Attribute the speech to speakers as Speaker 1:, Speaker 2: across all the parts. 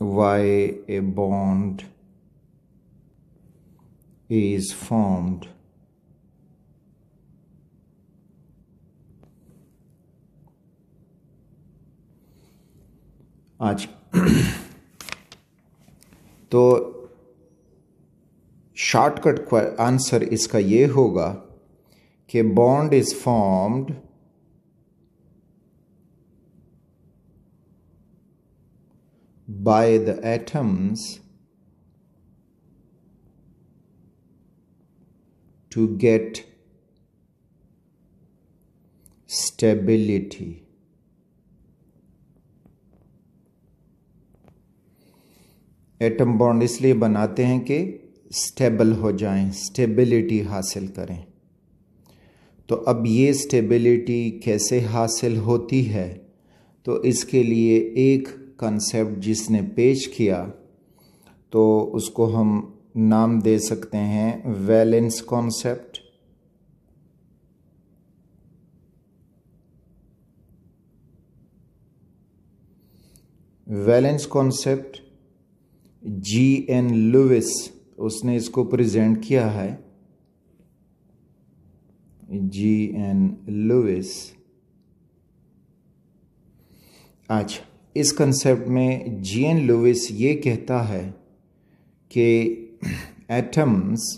Speaker 1: why a bond is formed. आज तो shortcut answer इसका ये होगा कि bond is formed by the atoms to get stability. Atom bond इसलिए बनाते हैं कि स्टेबल हो जाएं, स्टेबिलिटी हासिल करें। तो अब ये स्टेबिलिटी कैसे हासिल होती है, तो इसके लिए एक कंसेप्ट जिसने पेश किया तो उसको हम नाम दे सकते हैं valence concept. Valence concept G.N. Lewis उसने इसको प्रेजेंट किया है। G.N. लुइस। अच्छा, इस कंसेप्ट में G.N. लुइस ये कहता है कि atoms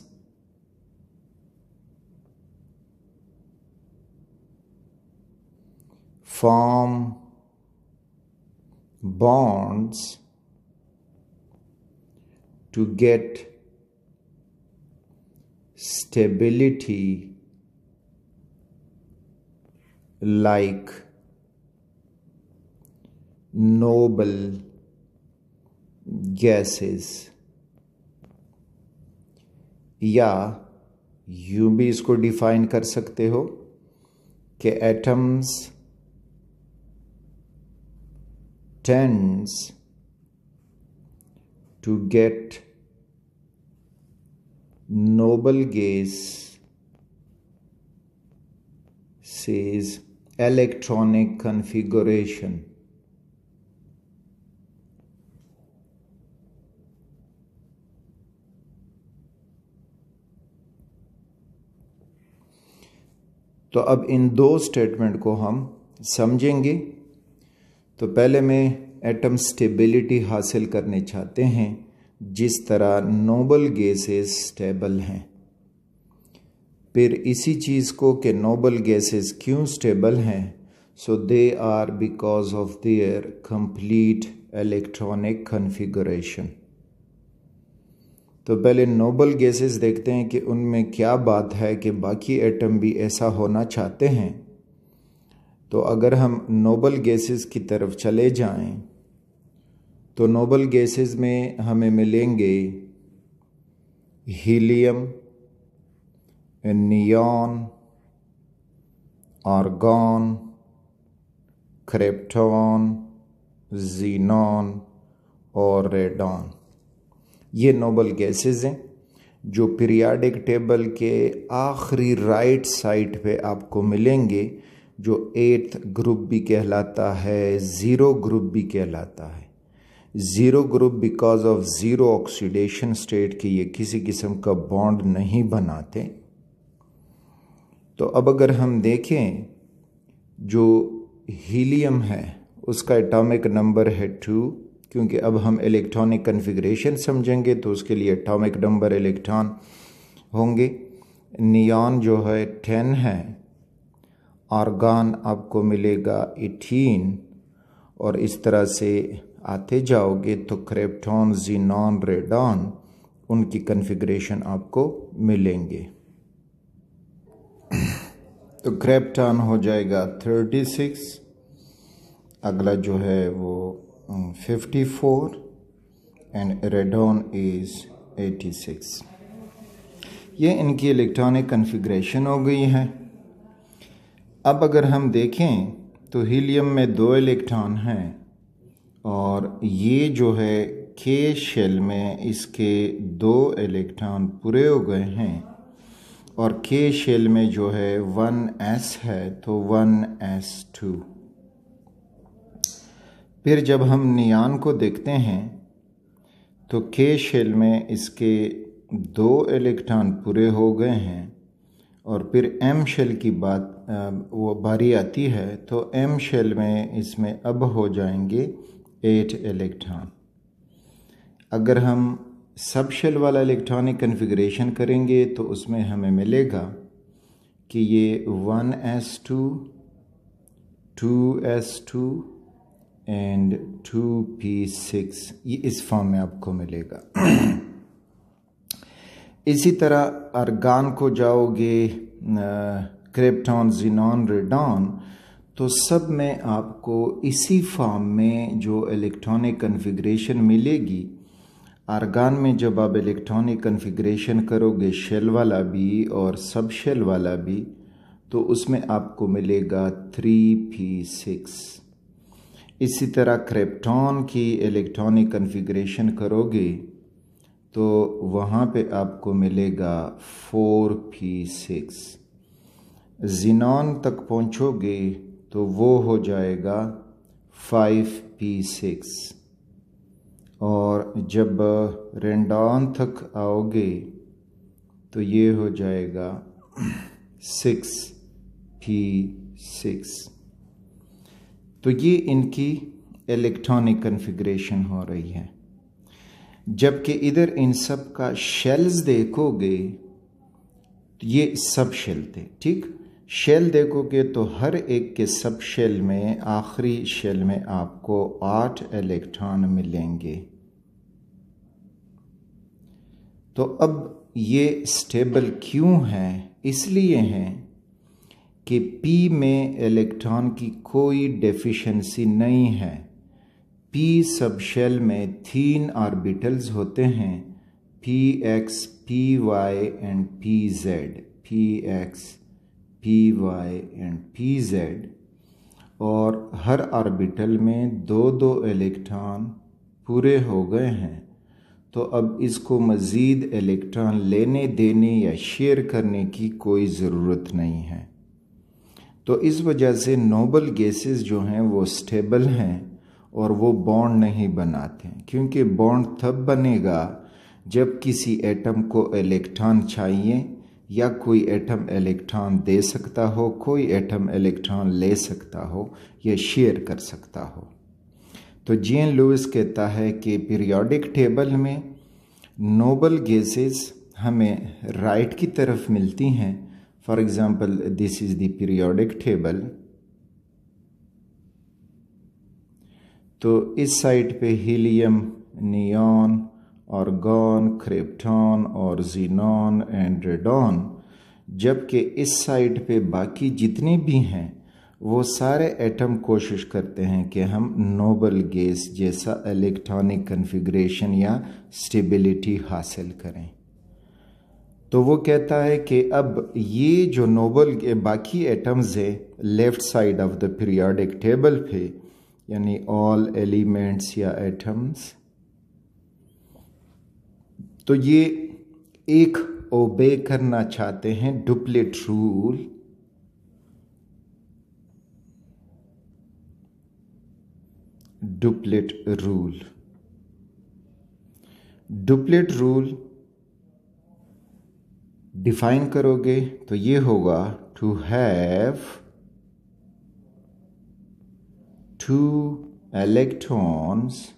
Speaker 1: form bonds to get stability like noble gases, या यूं भी इसको डिफाइन कर सकते हो कि atoms tends to get noble gases electronic configuration. तो अब इन दो स्टेटमेंट को हम समझेंगे। तो पहले में एटम स्टेबिलिटी हासिल करने चाहते हैं जिस तरह नोबल गैसेस स्टेबल हैं। फिर इसी चीज़ को कि नोबल गैसेस क्यों स्टेबल हैं, so they are because of their complete electronic configuration. तो पहले नोबल गैसेस देखते हैं कि उनमें क्या बात है कि बाकी एटम भी ऐसा होना चाहते हैं। तो अगर हम नोबल गैसेस की तरफ चले जाएं तो नोबल गैसेस में हमें मिलेंगे helium, neon, argon, krypton, xenon और रेडॉन। ये नोबल गैसेस हैं जो पीरियाडिक टेबल के आखिरी राइट साइड पे आपको मिलेंगे, जो 8th ग्रुप भी कहलाता है, 0 ग्रुप भी कहलाता है। 0 group because of zero oxidation state की ये किसी किस्म का बॉन्ड नहीं बनाते। तो अब अगर हम देखें, जो हीलियम है उसका एटॉमिक नंबर है 2, क्योंकि अब हम इलेक्ट्रॉनिक कन्फिग्रेशन समझेंगे तो उसके लिए एटॉमिक नंबर इलेक्ट्रॉन होंगे। नियॉन जो है 10 है, आर्गॉन आपको मिलेगा 18, और इस तरह से आते जाओगे तो क्रिप्टॉन, ज़ीनॉन, रेडॉन, उनकी कन्फिग्रेशन आपको मिलेंगे। तो क्रिप्टॉन हो जाएगा 36, अगला जो है वो 54 एंड रेडॉन इज़ 86। ये इनकी इलेक्ट्रॉनिक कन्फिग्रेशन हो गई है। अब अगर हम देखें तो हीलियम में 2 इलेक्ट्रॉन हैं और ये जो है के शेल में इसके 2 इलेक्ट्रॉन पूरे हो गए हैं, और के शेल में जो है 1s है तो 1s2। फिर जब हम नियॉन को देखते हैं तो के शेल में इसके 2 इलेक्ट्रॉन पूरे हो गए हैं और फिर एम शेल की बात वो बारी आती है, तो एम शेल में इसमें अब हो जाएंगे 8 इलेक्ट्रॉन। अगर हम सब शेल वाला इलेक्ट्रॉनिक कन्फिग्रेशन करेंगे तो उसमें हमें मिलेगा कि ये 1s2, 2s2 एंड 2p6, ये इस फॉर्म में आपको मिलेगा। इसी तरह आर्गान को जाओगे, क्रिप्टॉन, ज़ीनॉन, रेडॉन, तो सब में आपको इसी फॉर्म में जो इलेक्ट्रॉनिक कन्फिग्रेशन मिलेगी। आर्गान में जब आप इलेक्ट्रॉनिक कन्फिग्रेशन करोगे शेल वाला भी और सब शेल वाला भी, तो उसमें आपको मिलेगा 3p6। इसी तरह क्रिप्टॉन की इलेक्ट्रॉनिक कन्फिग्रेशन करोगे तो वहाँ पे आपको मिलेगा 4p6। ज़ीनॉन तक पहुँचोगे तो वो हो जाएगा 5p6 और जब रेडॉन तक आओगे तो ये हो जाएगा 6p6। तो ये इनकी इलेक्ट्रॉनिक कन्फिग्रेशन हो रही है। जबकि इधर इन सब का शेल्स देखोगे तो ये सब शेल थे, ठीक। शेल देखोगे तो हर एक के सब शेल में आखिरी शेल में आपको 8 इलेक्ट्रॉन मिलेंगे। तो अब ये स्टेबल क्यों है? इसलिए है कि P में इलेक्ट्रॉन की कोई डेफिशिएंसी नहीं है। P सब शेल में 3 ऑर्बिटल्स होते हैं, Px, Py and Pz, Px, Py and Pz, और हर ऑर्बिटल में 2-2 इलेक्ट्रॉन पूरे हो गए हैं। तो अब इसको मज़ीद इलेक्ट्रॉन लेने देने या शेयर करने की कोई ज़रूरत नहीं है। तो इस वजह से नोबल गैसेस जो हैं वो स्टेबल हैं और वो बॉन्ड नहीं बनाते, क्योंकि बॉन्ड तब बनेगा जब किसी एटम को इलेक्ट्रॉन चाहिए या कोई एटम इलेक्ट्रॉन दे सकता हो, कोई एटम इलेक्ट्रॉन ले सकता हो या शेयर कर सकता हो। तो जीन लुइस कहता है कि पीरियोडिक टेबल में नोबल गैसेस हमें राइट की तरफ मिलती हैं। For example this is the periodic table. तो इस साइड पे हीलियम, नियॉन, आर्गॉन, क्रिप्टॉन और ज़ीनॉन एंड रेडॉन, जबकि इस साइड पे बाकी जितने भी हैं वो सारे एटम कोशिश करते हैं कि हम नोबल गैस जैसा इलेक्ट्रॉनिक कन्फिग्रेशन या स्टेबिलिटी हासिल करें। तो वो कहता है कि अब ये जो नोबल के बाकी एटम्स है left side of the periodic table पे, यानी ऑल एलिमेंट्स या एटम्स, तो ये एक ओबे करना चाहते हैं duplet rule. Duplet rule define करोगे तो ये होगा to have 2 electrons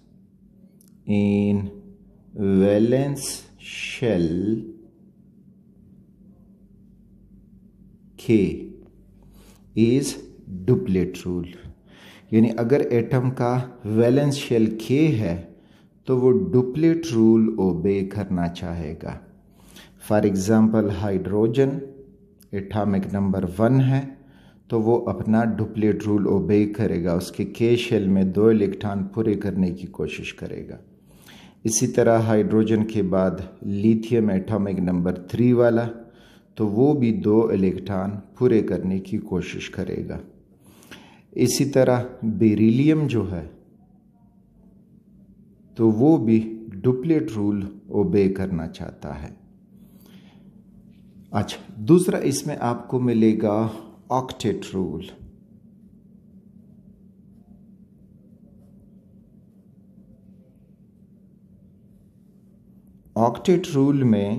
Speaker 1: in valence shell K is duplet rule. यानी अगर एटम का वैलेंस शेल K है तो वो डुप्लेट रूल ओबे करना चाहेगा। For example hydrogen atomic number 1 है तो वो अपना डुप्लेट रूल ओबे करेगा, उसके K शेल में 2 इलेक्ट्रॉन पूरे करने की कोशिश करेगा। इसी तरह हाइड्रोजन के बाद लिथियम एटॉमिक नंबर 3 वाला, तो वो भी 2 इलेक्ट्रॉन पूरे करने की कोशिश करेगा। इसी तरह बेरिलियम जो है तो वो भी डुप्लेट रूल ओबे करना चाहता है। अच्छा, दूसरा इसमें आपको मिलेगा ऑक्टेट रूल। ऑक्टेट रूल में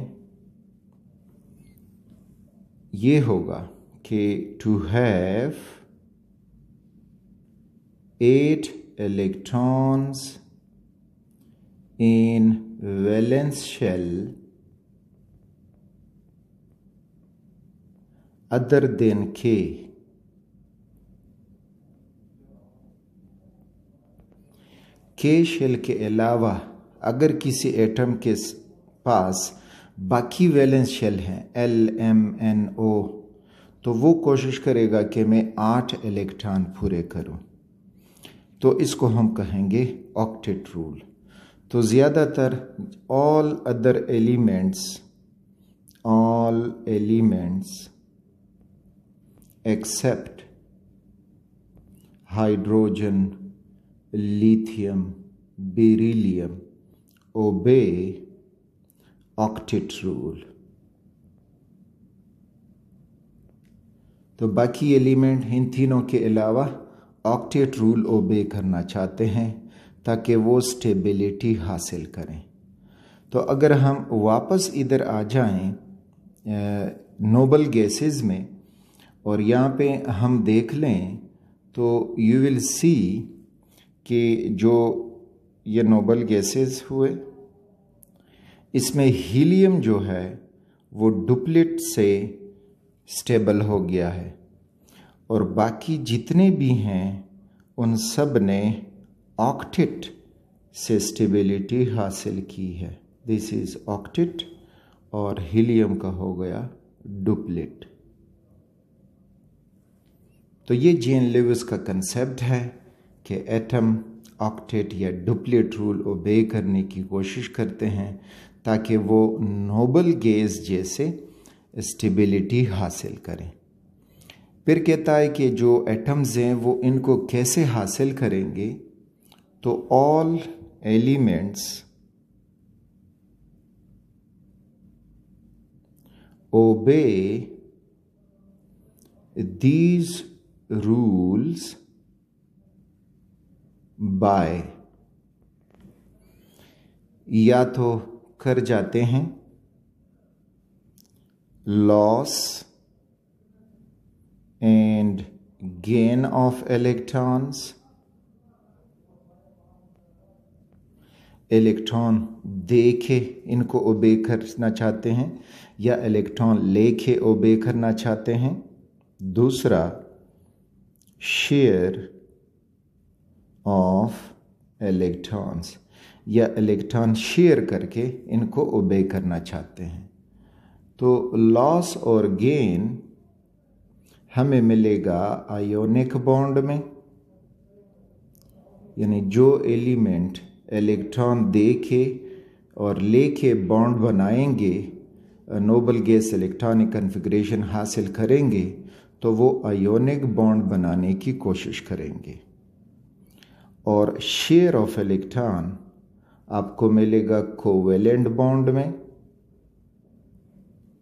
Speaker 1: ये होगा कि to have 8 electrons in valence shell other than K, K shell के अलावा अगर किसी एटम के पास बाकी वैलेंस शेल हैं LMNO, तो वो कोशिश करेगा कि मैं 8 इलेक्ट्रॉन पूरे करूं, तो इसको हम कहेंगे ऑक्टेट रूल। तो ज़्यादातर all elements except hydrogen, lithium, beryllium obey octet rule। तो बाकी एलिमेंट इन तीनों के अलावा ऑक्टेट रूल ओबे करना चाहते हैं ताकि वो स्टेबिलिटी हासिल करें। तो अगर हम वापस इधर आ जाएं नोबल गैसेस में और यहाँ पे हम देख लें तो यू विल सी कि जो ये नोबल गैसेस हुए इसमें हीलियम जो है वो डुप्लेट से स्टेबल हो गया है और बाकी जितने भी हैं उन सब ने ऑक्टेट से स्टेबिलिटी हासिल की है। दिस इज ऑक्टेट और हीलियम का हो गया डुप्लेट। तो ये जेन लेविस का कंसेप्ट है कि एटम ऑक्टेट या डुप्लेट रूल ओबे करने की कोशिश करते हैं ताकि वो नोबल गैस जैसे स्टेबिलिटी हासिल करें। फिर कहता है कि जो एटम्स हैं वो इनको कैसे हासिल करेंगे, तो all elements obey these rules by, या तो कर जाते हैं loss and gain of electrons, electron देखे इनको ओबे करना चाहते हैं या इलेक्ट्रॉन लेके ओबे करना चाहते हैं। दूसरा शेयर ऑफ इलेक्ट्रॉन्स, या इलेक्ट्रॉन शेयर करके इनको ओबे करना चाहते हैं। तो लॉस और गेन हमें मिलेगा आयोनिक बॉन्ड में, यानी जो एलिमेंट इलेक्ट्रॉन देके और लेके बॉन्ड बनाएंगे, नोबल गैस इलेक्ट्रॉनिक कन्फिग्रेशन हासिल करेंगे, तो वो आयोनिक बॉन्ड बनाने की कोशिश करेंगे। और शेयर ऑफ इलेक्ट्रॉन आपको मिलेगा कोवेलेंट बॉन्ड में,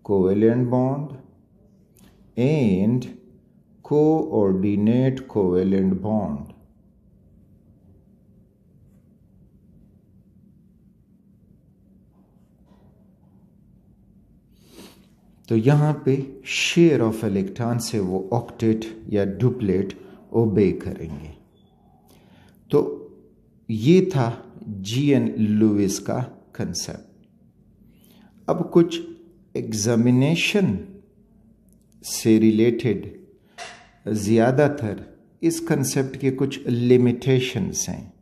Speaker 1: covalent bond and coordinate covalent bond. तो यहाँ पे शेयर ऑफ इलेक्ट्रॉन से वो ऑक्टेट या डुप्लेट ओबे करेंगे। तो ये था जीएन लुइस का कंसेप्ट। अब कुछ एग्जामिनेशन से रिलेटेड ज़्यादातर इस कंसेप्ट के कुछ लिमिटेशंस हैं।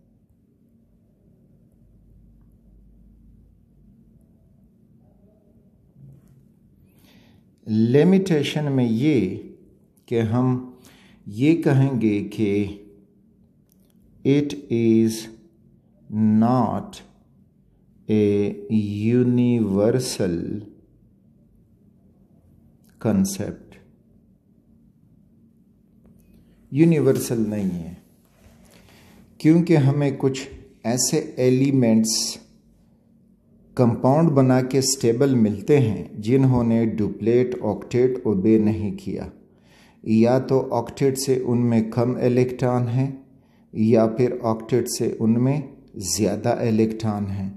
Speaker 1: लिमिटेशन में ये कि हम ये कहेंगे कि it is not a universal concept, universal नहीं है, क्योंकि हमें कुछ ऐसे एलिमेंट्स कंपाउंड बना के स्टेबल मिलते हैं जिन्होंने डुप्लेट ऑक्टेट ओबे नहीं किया, या तो ऑक्टेट से उनमें कम इलेक्ट्रॉन हैं या फिर ऑक्टेट से उनमें ज़्यादा इलेक्ट्रॉन हैं।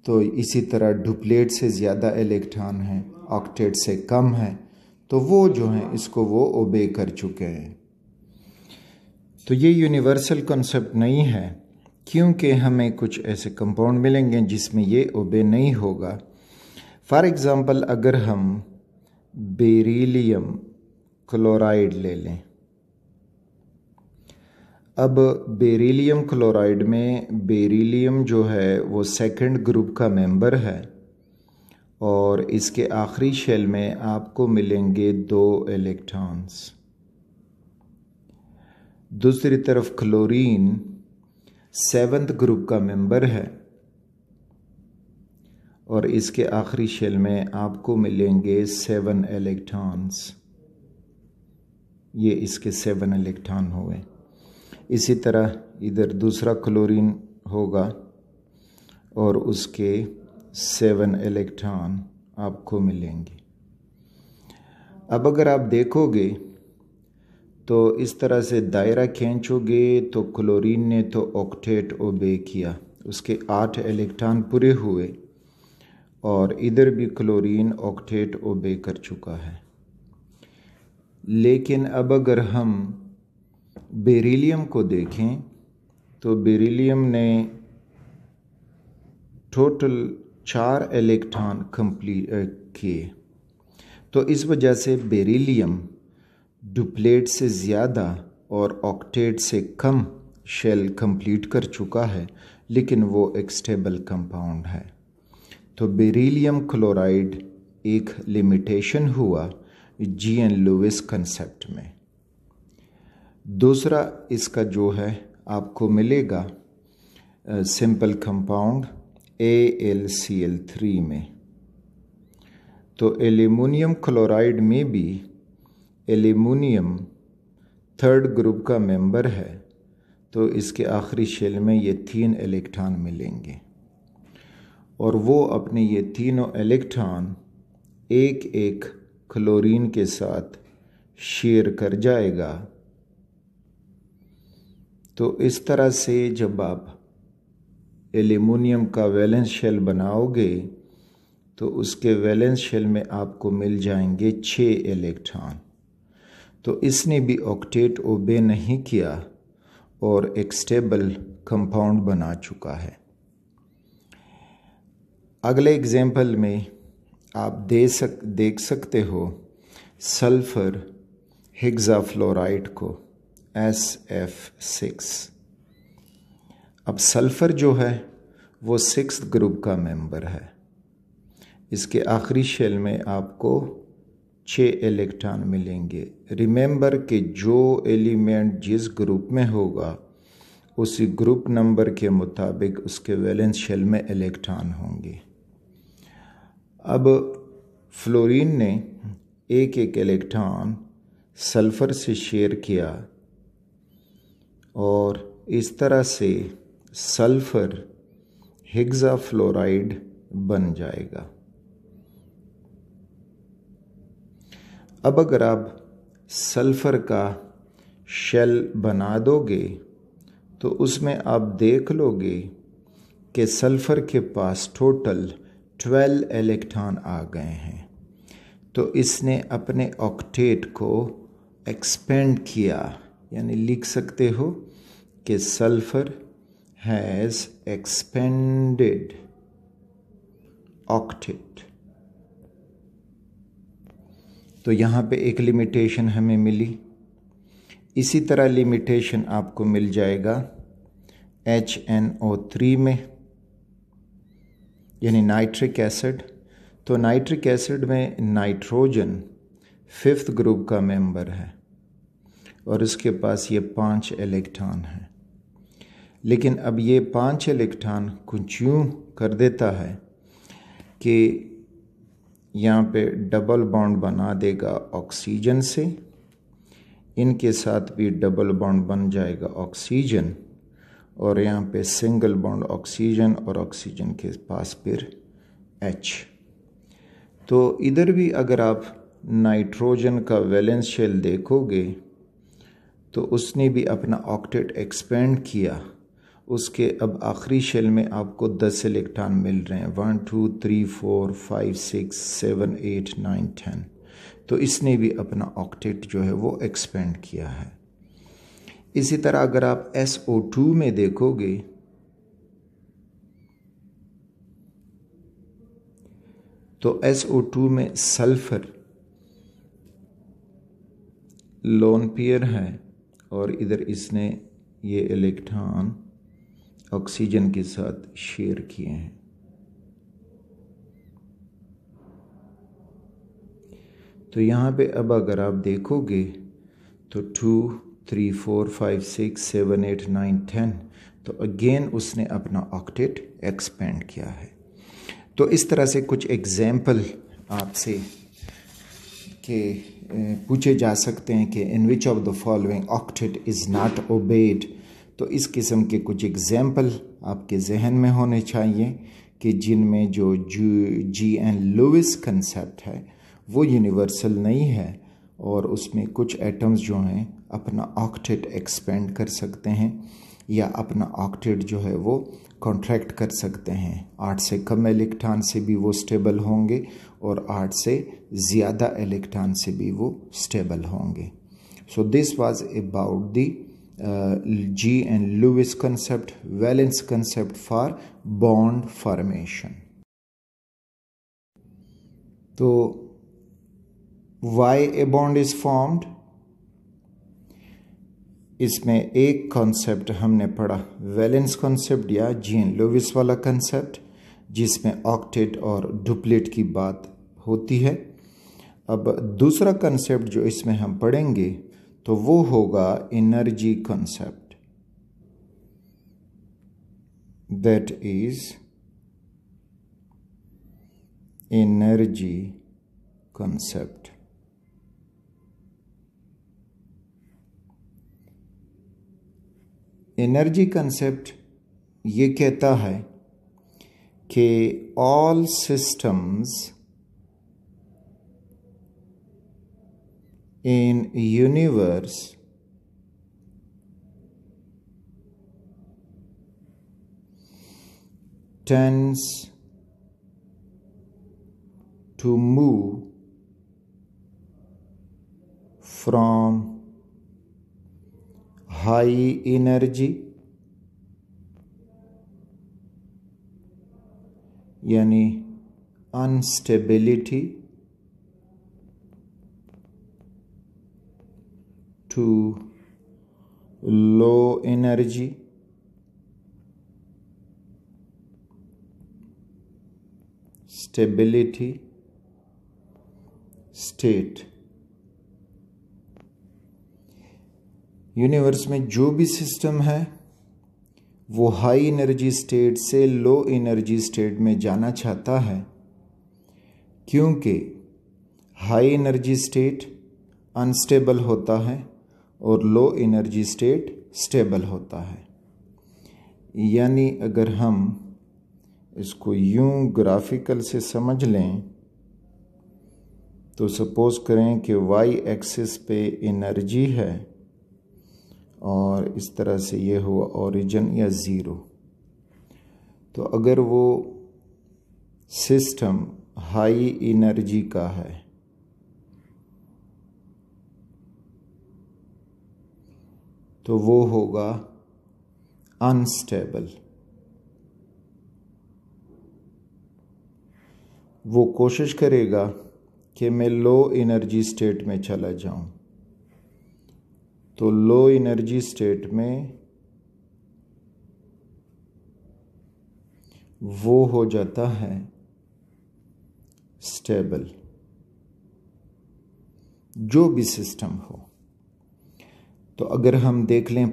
Speaker 1: तो इसी तरह डुप्लेट से ज़्यादा इलेक्ट्रॉन हैं, ऑक्टेट से कम है, तो वो जो हैं इसको वो ओबे कर चुके हैं। तो ये यूनिवर्सल कॉन्सेप्ट नहीं है, क्योंकि हमें कुछ ऐसे कंपाउंड मिलेंगे जिसमें ये ओबे नहीं होगा। फॉर एग्ज़ाम्पल अगर हम बेरिलियम क्लोराइड ले लें, अब बेरिलियम क्लोराइड में बेरिलियम जो है वो सेकंड ग्रुप का मेंबर है और इसके आखिरी शेल में आपको मिलेंगे 2 इलेक्ट्रॉन्स। दूसरी तरफ क्लोरीन 7th ग्रुप का मेंबर है और इसके आखिरी शेल में आपको मिलेंगे 7 इलेक्ट्रॉन्स। ये इसके 7 इलेक्ट्रॉन हुए। इसी तरह इधर दूसरा क्लोरीन होगा और उसके 7 इलेक्ट्रॉन आपको मिलेंगे। अब अगर आप देखोगे तो इस तरह से दायरा खींचोगे तो क्लोरीन ने तो ऑक्टेट ओबे किया, उसके 8 इलेक्ट्रॉन पूरे हुए और इधर भी क्लोरीन ऑक्टेट ओबे कर चुका है। लेकिन अब अगर हम बेरिलियम को देखें तो बेरिलियम ने टोटल 4 इलेक्ट्रॉन कंप्लीट किए। तो इस वजह से बेरिलियम डुप्लेट से ज़्यादा और ऑक्टेट से कम शेल कंप्लीट कर चुका है, लेकिन वो एक स्टेबल कंपाउंड है। तो बेरिलियम क्लोराइड एक लिमिटेशन हुआ जी.एन. लुईस कंसेप्ट में। दूसरा इसका जो है आपको मिलेगा सिंपल कंपाउंड AlCl3 में। तो एल्युमिनियम क्लोराइड में भी एल्युमिनियम 3rd ग्रुप का मेंबर है, तो इसके आखिरी शेल में ये 3 इलेक्ट्रॉन मिलेंगे और वो अपने ये तीनों इलेक्ट्रॉन एक एक क्लोरीन के साथ शेयर कर जाएगा। तो इस तरह से जब आप एल्युमिनियम का वैलेंस शेल बनाओगे तो उसके वैलेंस शेल में आपको मिल जाएंगे 6 इलेक्ट्रॉन। तो इसने भी ऑक्टेट ओबे नहीं किया और एक स्टेबल कंपाउंड बना चुका है। अगले एग्जाम्पल में आप देख सकते हो सल्फर हेक्साफ्लोराइड को SF6। अब सल्फर जो है वो 6th ग्रुप का मेंबर है। इसके आखिरी शेल में आपको 6 इलेक्ट्रॉन मिलेंगे। रिमेंबर कि जो एलिमेंट जिस ग्रुप में होगा उसी ग्रुप नंबर के मुताबिक उसके वैलेंस शेल में इलेक्ट्रॉन होंगे। अब फ्लोरीन ने एक एक इलेक्ट्रॉन सल्फर से शेयर किया और इस तरह से सल्फर हेक्साफ्लोराइड बन जाएगा। अब अगर आप सल्फर का शेल बना दोगे तो उसमें आप देख लोगे कि सल्फर के पास टोटल 12 इलेक्ट्रॉन आ गए हैं। तो इसने अपने ऑक्टेट को एक्सपेंड किया, यानी लिख सकते हो कि सल्फर हैज़ एक्सपेंडेड ऑक्टेट। तो यहाँ पे एक लिमिटेशन हमें मिली। इसी तरह लिमिटेशन आपको मिल जाएगा HNO3 में, यानी नाइट्रिक एसिड। तो नाइट्रिक एसिड में नाइट्रोजन 5th ग्रुप का मेंबर है और इसके पास ये 5 इलेक्ट्रॉन हैं। लेकिन अब ये 5 इलेक्ट्रॉन कुछ यूँ कर देता है कि यहाँ पे डबल बॉन्ड बना देगा ऑक्सीजन से, इनके साथ भी डबल बॉन्ड बन जाएगा ऑक्सीजन और यहाँ पे सिंगल बॉन्ड ऑक्सीजन और ऑक्सीजन के पास फिर H। तो इधर भी अगर आप नाइट्रोजन का वैलेंस शेल देखोगे तो उसने भी अपना ऑक्टेट एक्सपेंड किया उसके अब आखिरी शेल में आपको 10 इलेक्ट्रॉन मिल रहे हैं, 1 2 3 4 5 6 7 8 9 10। तो इसने भी अपना ऑक्टेट जो है वो एक्सपेंड किया है। इसी तरह अगर आप SO2 में देखोगे तो SO2 में सल्फर लोन पेयर है और इधर इसने ये इलेक्ट्रॉन ऑक्सीजन के साथ शेयर किए हैं। तो यहाँ पे अब अगर आप देखोगे तो 2 3 4 5 6 7 8 9 10, तो अगेन उसने अपना ऑक्टेट एक्सपेंड किया है। तो इस तरह से कुछ एग्जाम्पल आपसे के पूछे जा सकते हैं कि in which of the following octet is not obeyed. तो इस किस्म के कुछ एग्जाम्पल आपके जहन में होने चाहिए कि जिनमें जो G.N. लुइस कंसेप्ट है वो यूनिवर्सल नहीं है और उसमें कुछ एटम्स जो हैं अपना ऑक्टेट एक्सपेंड कर सकते हैं या अपना ऑक्टेट जो है वो कॉन्ट्रैक्ट कर सकते हैं। 8 से कम इलेक्ट्रॉन से भी वो स्टेबल होंगे और 8 से ज़्यादा इलेक्ट्रॉन से भी वो स्टेबल होंगे। So this was about the G.N. Lewis concept, valence concept for bond formation. तो why a bond is formed? इसमें एक कॉन्सेप्ट हमने पढ़ा वैलेंस कॉन्सेप्ट या G.N. लुइस वाला कॉन्सेप्ट, जिसमें ऑक्टेट और डुप्लेट की बात होती है। अब दूसरा कॉन्सेप्ट जो इसमें हम पढ़ेंगे तो वो होगा energy concept, that is energy concept. Energy concept ये कहता है कि all systems in universe tends to move from high energy यानी unstability to low energy stability state। Universe में जो भी सिस्टम है वो हाई एनर्जी स्टेट से लो एनर्जी स्टेट में जाना चाहता है, क्योंकि हाई एनर्जी स्टेट अनस्टेबल होता है और लो एनर्जी स्टेट स्टेबल होता है। यानी अगर हम इसको यूं ग्राफिकल से समझ लें तो सपोज करें कि वाई एक्सिस पे एनर्जी है और इस तरह से ये हुआ ओरिजिन या ज़ीरो। तो अगर वो सिस्टम हाई एनर्जी का है तो वो होगा अनस्टेबल। वो कोशिश करेगा कि मैं लो एनर्जी स्टेट में चला जाऊं, तो लो एनर्जी स्टेट में वो हो जाता है स्टेबल, जो भी सिस्टम हो। तो अगर हम देख लें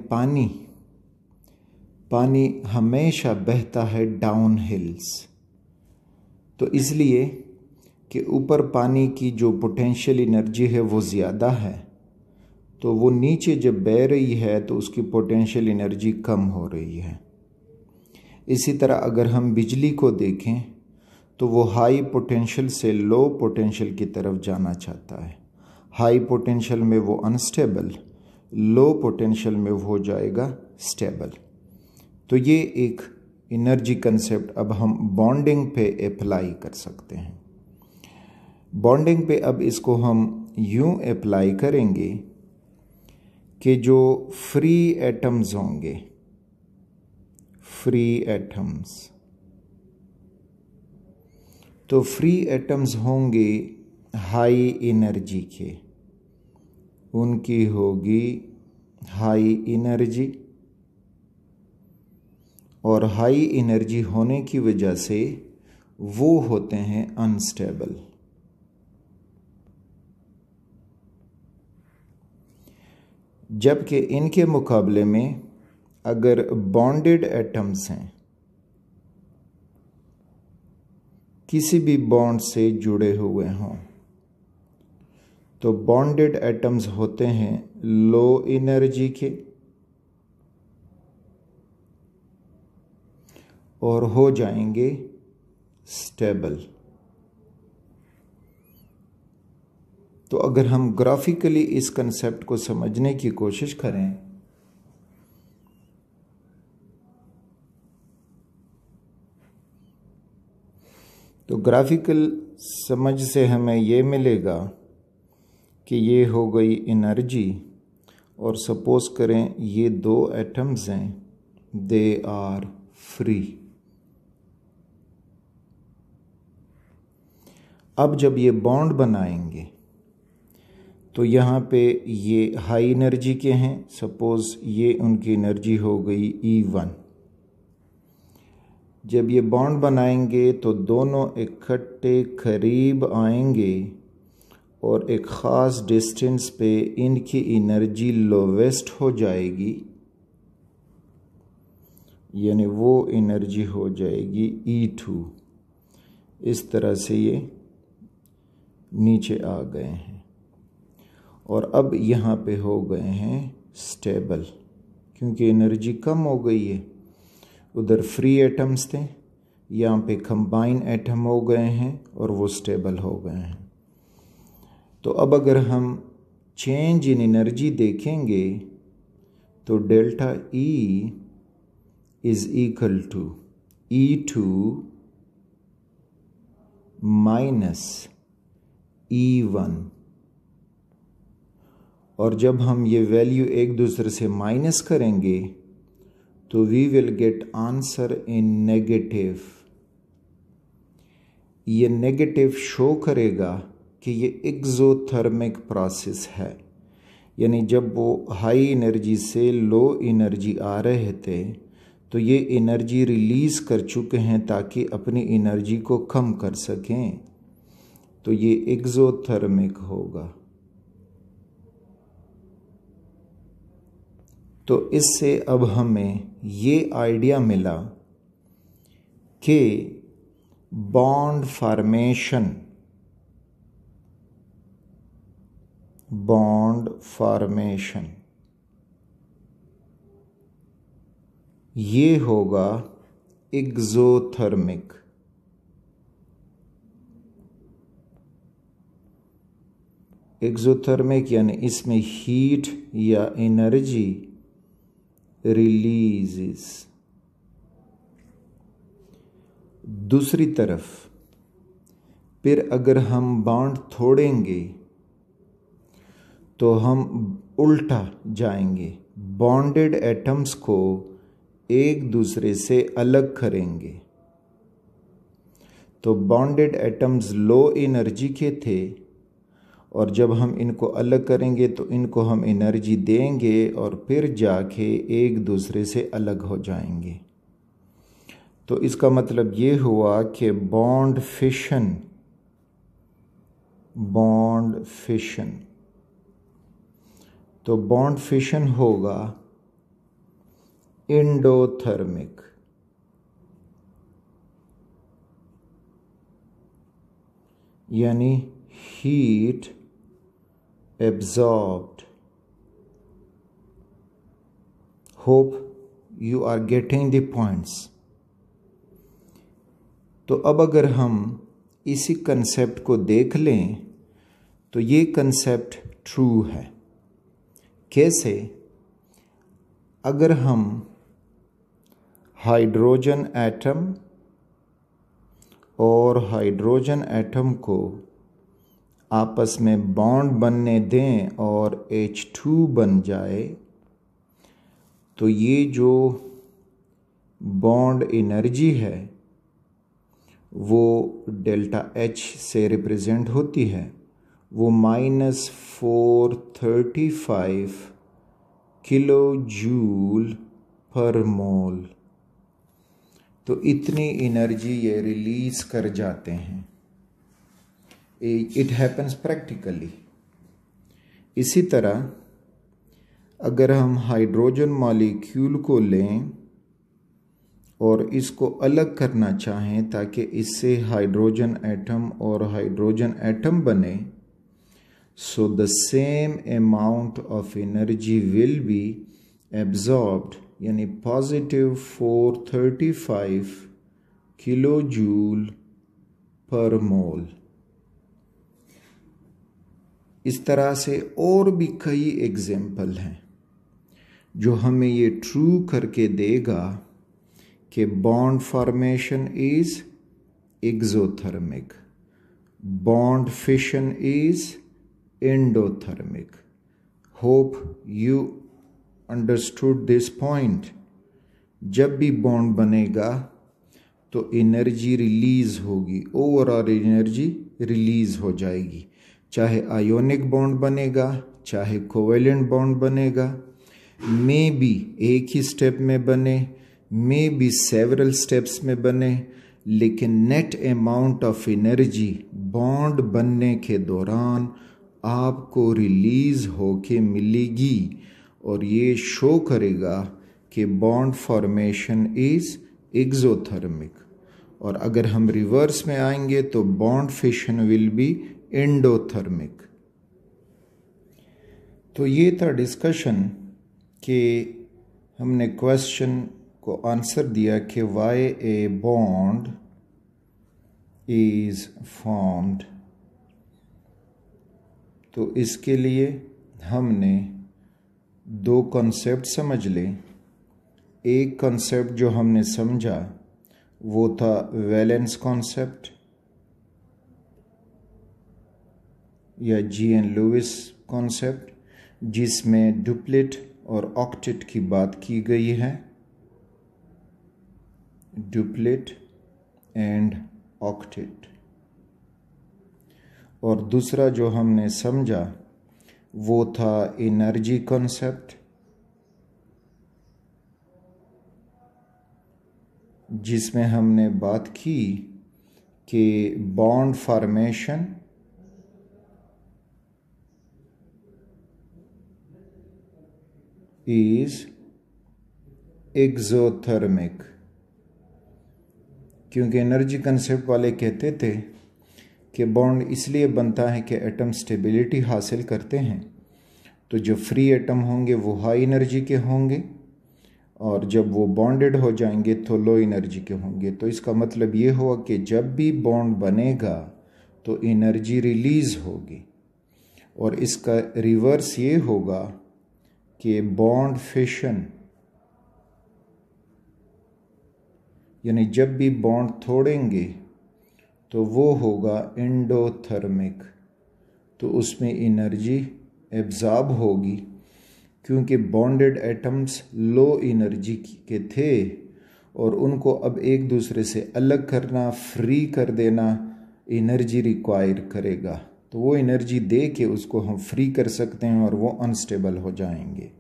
Speaker 1: पानी हमेशा बहता है डाउन हिल्स, तो इसलिए कि ऊपर पानी की जो पोटेंशियल एनर्जी है वो ज़्यादा है, तो वो नीचे जब बह रही है तो उसकी पोटेंशियल एनर्जी कम हो रही है। इसी तरह अगर हम बिजली को देखें तो वो हाई पोटेंशियल से लो पोटेंशियल की तरफ जाना चाहता है। हाई पोटेंशियल में वो अनस्टेबल, लो पोटेंशियल में वो हो जाएगा स्टेबल। तो ये एक एनर्जी कंसेप्ट अब हम बॉन्डिंग पे अप्लाई कर सकते हैं। बॉन्डिंग पे अब इसको हम यूं अप्लाई करेंगे कि जो फ्री एटम्स होंगे, फ्री एटम्स, तो फ्री एटम्स होंगे हाई एनर्जी के, उनकी होगी हाई एनर्जी, और हाई एनर्जी होने की वजह से वो होते हैं अनस्टेबल। जबकि इनके मुकाबले में अगर बॉन्डेड एटम्स हैं, किसी भी बॉन्ड से जुड़े हुए हों, तो बॉन्डेड एटम्स होते हैं लो एनर्जी के और हो जाएंगे स्टेबल। तो अगर हम ग्राफिकली इस कंसेप्ट को समझने की कोशिश करें तो ग्राफिकल समझ से हमें ये मिलेगा कि ये हो गई एनर्जी, और सपोज करें ये दो एटम्स हैं, दे आर फ्री। अब जब ये बॉन्ड बनाएंगे तो यहाँ पे ये हाई एनर्जी के हैं, सपोज ये उनकी एनर्जी हो गई E1। जब ये बॉन्ड बनाएंगे तो दोनों इकट्ठे करीब आएंगे और एक ख़ास डिस्टेंस पे इनकी एनर्जी लोवेस्ट हो जाएगी, यानी वो एनर्जी हो जाएगी E2। इस तरह से ये नीचे आ गए हैं और अब यहाँ पे हो गए हैं स्टेबल, क्योंकि एनर्जी कम हो गई है। उधर फ्री एटम्स थे, यहाँ पे कंबाइन एटम हो गए हैं और वो स्टेबल हो गए हैं। तो अब अगर हम चेंज इन एनर्जी देखेंगे तो delta E is equal to E2 minus E1, और जब हम ये वैल्यू एक दूसरे से माइनस करेंगे तो we will get answer in negative. ये नेगेटिव शो करेगा कि ये एक्सोथर्मिक प्रोसेस है, यानी जब वो हाई एनर्जी से लो एनर्जी आ रहे थे तो ये एनर्जी रिलीज़ कर चुके हैं ताकि अपनी एनर्जी को कम कर सकें, तो ये एक्सोथर्मिक होगा। तो इससे अब हमें ये आइडिया मिला कि बॉन्ड फॉर्मेशन ये होगा एक्सोथर्मिक। एक्सोथर्मिक यानी इसमें हीट या एनर्जी रिलीजेस। दूसरी तरफ फिर अगर हम बॉन्ड तोड़ेंगे तो हम उल्टा जाएंगे, बॉन्डेड एटम्स को एक दूसरे से अलग करेंगे। तो बॉन्डेड एटम्स लो एनर्जी के थे और जब हम इनको अलग करेंगे तो इनको हम एनर्जी देंगे और फिर जाके एक दूसरे से अलग हो जाएंगे। तो इसका मतलब ये हुआ कि बॉन्ड फिशन, तो बॉन्ड फिशन होगा एंडोथर्मिक, यानी heat absorbed. Hope you are getting the points. तो अब अगर हम इसी कंसेप्ट को देख लें तो ये कंसेप्ट ट्रू है। कैसे? अगर हम हाइड्रोजन एटम और हाइड्रोजन एटम को आपस में बॉन्ड बनने दें और H2 बन जाए, तो ये जो बॉन्ड एनर्जी है वो डेल्टा H से रिप्रेजेंट होती है, वो -435 किलो जूल पर मोल। तो इतनी एनर्जी ये रिलीज कर जाते हैं। It happens practically. इसी तरह अगर हम हाइड्रोजन मॉलिक्यूल को लें और इसको अलग करना चाहें ताकि इससे हाइड्रोजन एटम और हाइड्रोजन एटम बने, so the same amount of energy will be absorbed, यानी +435 किलो जूल पर मोल। इस तरह से और भी कई एग्जाम्पल हैं जो हमें ये ट्रू करके देगा कि bond formation is exothermic, bond fission is endothermic. Hope you understood this point. जब भी बॉन्ड बनेगा तो एनर्जी रिलीज होगी, ओवरऑल एनर्जी रिलीज हो जाएगी, चाहे आयोनिक बॉन्ड बनेगा चाहे कोवेलेंट बॉन्ड बनेगा, मे बी एक ही स्टेप में बने, मे बी सेवरल स्टेप्स में बने, लेकिन net amount of energy bond बनने के दौरान आपको रिलीज होके मिलेगी और ये शो करेगा कि बॉन्ड फॉर्मेशन इज एक्सोथर्मिक। और अगर हम रिवर्स में आएंगे तो bond fission will be endothermic. तो ये था डिस्कशन कि हमने क्वेश्चन को आंसर दिया कि why a bond is formed. तो इसके लिए हमने दो कॉन्सेप्ट समझ लें। एक कॉन्सेप्ट जो हमने समझा वो था वैलेंस कॉन्सेप्ट या जी.एन. लुइस कॉन्सेप्ट, जिसमें डुप्लेट और ऑक्टेट की बात की गई है, डुप्लेट एंड ऑक्टेट। और दूसरा जो हमने समझा वो था एनर्जी कॉन्सेप्ट, जिसमें हमने बात की कि बॉन्ड फॉर्मेशन इज एक्सोथर्मिक, क्योंकि एनर्जी कंसेप्ट वाले कहते थे कि बॉन्ड इसलिए बनता है कि एटम स्टेबिलिटी हासिल करते हैं, तो जो फ्री एटम होंगे वो हाई एनर्जी के होंगे और जब वो बॉन्डेड हो जाएंगे तो लो एनर्जी के होंगे। तो इसका मतलब ये हुआ कि जब भी बॉन्ड बनेगा तो एनर्जी रिलीज होगी, और इसका रिवर्स ये होगा कि बॉन्ड फिशन, यानी जब भी बॉन्ड तोड़ेंगे तो वो होगा एंडोथर्मिक, तो उसमें एनर्जी एब्जॉर्ब होगी, क्योंकि बॉन्डेड एटम्स लो एनर्जी के थे और उनको अब एक दूसरे से अलग करना, फ्री कर देना एनर्जी रिक्वायर करेगा। तो वो एनर्जी दे के उसको हम फ्री कर सकते हैं और वो अनस्टेबल हो जाएंगे।